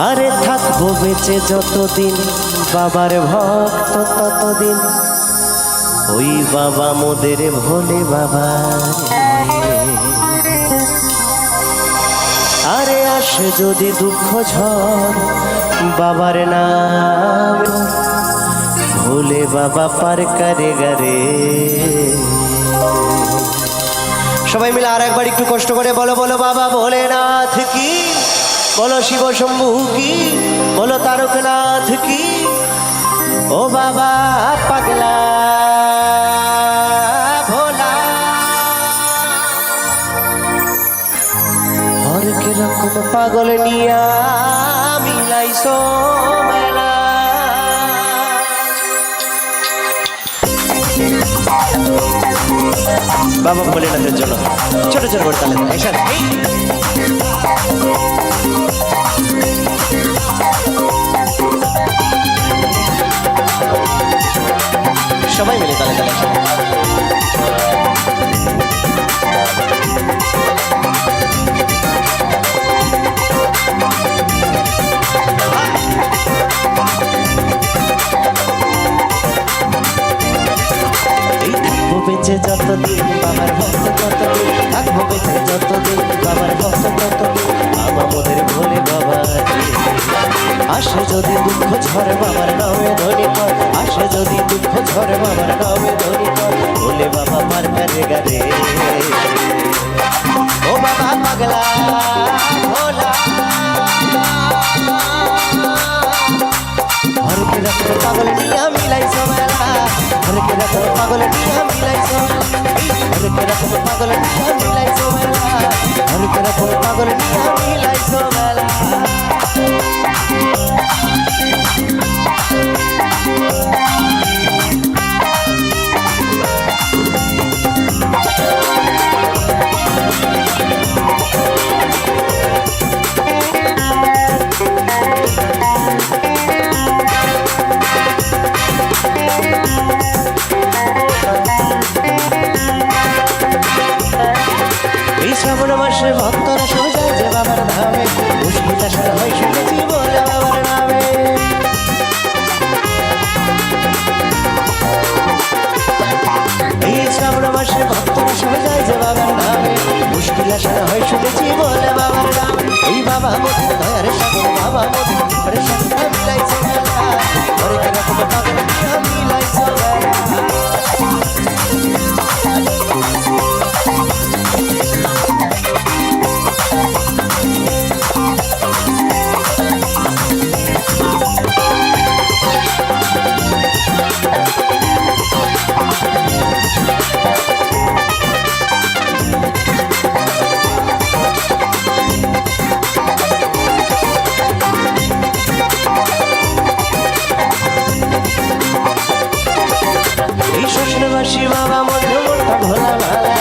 আরে থাকবো বেঁচে যতদিন বাবার ভক্ত ততদিন ওই বাবা মোদের ভোলে বাবা। আরে আসে যদি দুঃখ ঝড় বাবার নাম ভোলে বাবা পার করে গারে। সবাই মিলে আর একবার একটু কষ্ট করে বলো, বলো বাবা ভোলেনাথ কি, বলো শিব শম্ভু কি, বলো তারকনাথ কি, ও বাবা পাগলা ভোলা। হরেক রকম পাগল নিয়া মিলাইছো মেলা। বাবা ভোলেনাথের জন্য ছোট ছোট করে তালে এসে সবাই মিলে তালে তালে বেঁচে যতদিন বাবার ভক্ত ততদিন, থাকবো বেঁচে যতদিন বাবার ভক্ত ততদিন বাবা মোদের ভোলে বাবা। আসে যদি দুঃখ ঝরে বাবার নামে ধনী কর, আসে যদি দুঃখ ঝরে বাবার নামে ধনী কর ভোলে বাবা পার করে গারে। ও বাবা পাগলা ভোলা হরেক রকম পাগল নিয়া মিলাইছো মেলা, হরেক রকম পাগল নিয়া মিলাইছো, হরেক রকম পাগল নিয়া মিলাইছো মেলা, হরেক রকম পাগল নিয়া মিলাইছো মেলা। শ্রাবণ মাসে ভক্তরা সব যায় যে বাবার ধামে, মুশকিল আসার হয় শুনেছি বলে বাবার নামে। এই শ্রাবণ মাসে ভক্তরা সব যায় যে বাবার ধামে, মুশকিল আসার হয় শুনেছি বলে বাবার নামে। এই বাবা মোদের দয়ার সাগর, বাবা মোদের ঘরের সাথে মিলাইছে মেলা, হরেক রকম পাগল নিয়া মিলাইছে মেলা। শ্বশুরবাসী বাবা মধ্যে মোটা ভোলা ভালা,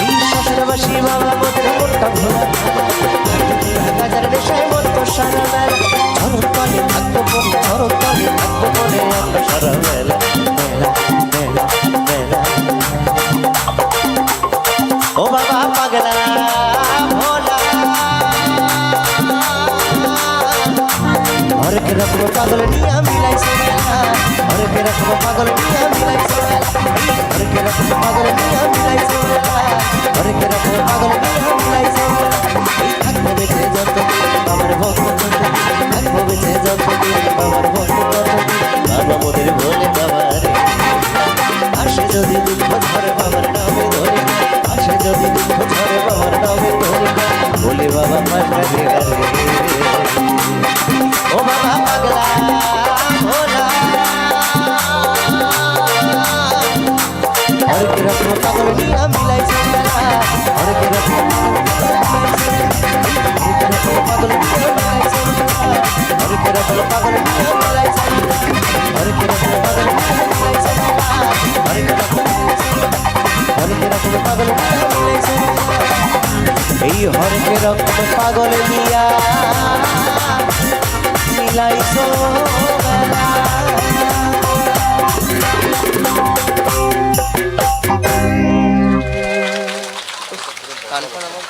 এই শ্বশুরবাসী বাবা মধ্যে মোটা ভোলা গাজার নেশায় মতো সারা বেলা, ঝড় তলে থাকবো পড়ে, ঝড় তলে থাকবো পড়ে আমরা সারা বেলা বেলা বেলা বেলা। ও বাবা পাগলা ভোলা হরেক রকম পাগল নিয়া মিলাইছে মেলা, হরেক রকম পাগল নিয়া মিলাইছে মেলা, হরেক রকম পাগল নিয়া মিলাইছে মেলা, হরেক রকম পাগল নিয়া মিলাইছে মেলা। থাকবো বেঁচে যতদিন বাবার ভক্ত ততদিন, থাকবো বেঁচে যতদিন বাবার ভক্ত ততদিন বাবা মোদের ভোলে বাবা রে। আসে যদি দুঃখ ঝরে বাবার নামে ধরে, আসে যদি দুঃখ ঝরে বাবার নামে ধরে ভোলে বাবা পার করে গারে। ও বাবা পাগলা ভোলা হরেক রকম পাগল নিয়া মিলাইছে মেলা, হরেক রকম পাগল নিয়া মিলাইছে মেলা, হরেক রকম পাগল নিয়া মিলাইছে, হরেক রকম পাগল নিয়া মিলাইছে মেলা, হরেক রকম পাগল নিয়া মিলাইছে। এই হরেক রকম পাগল নিয়া মিলাইছো মেলা। গান ফান আমার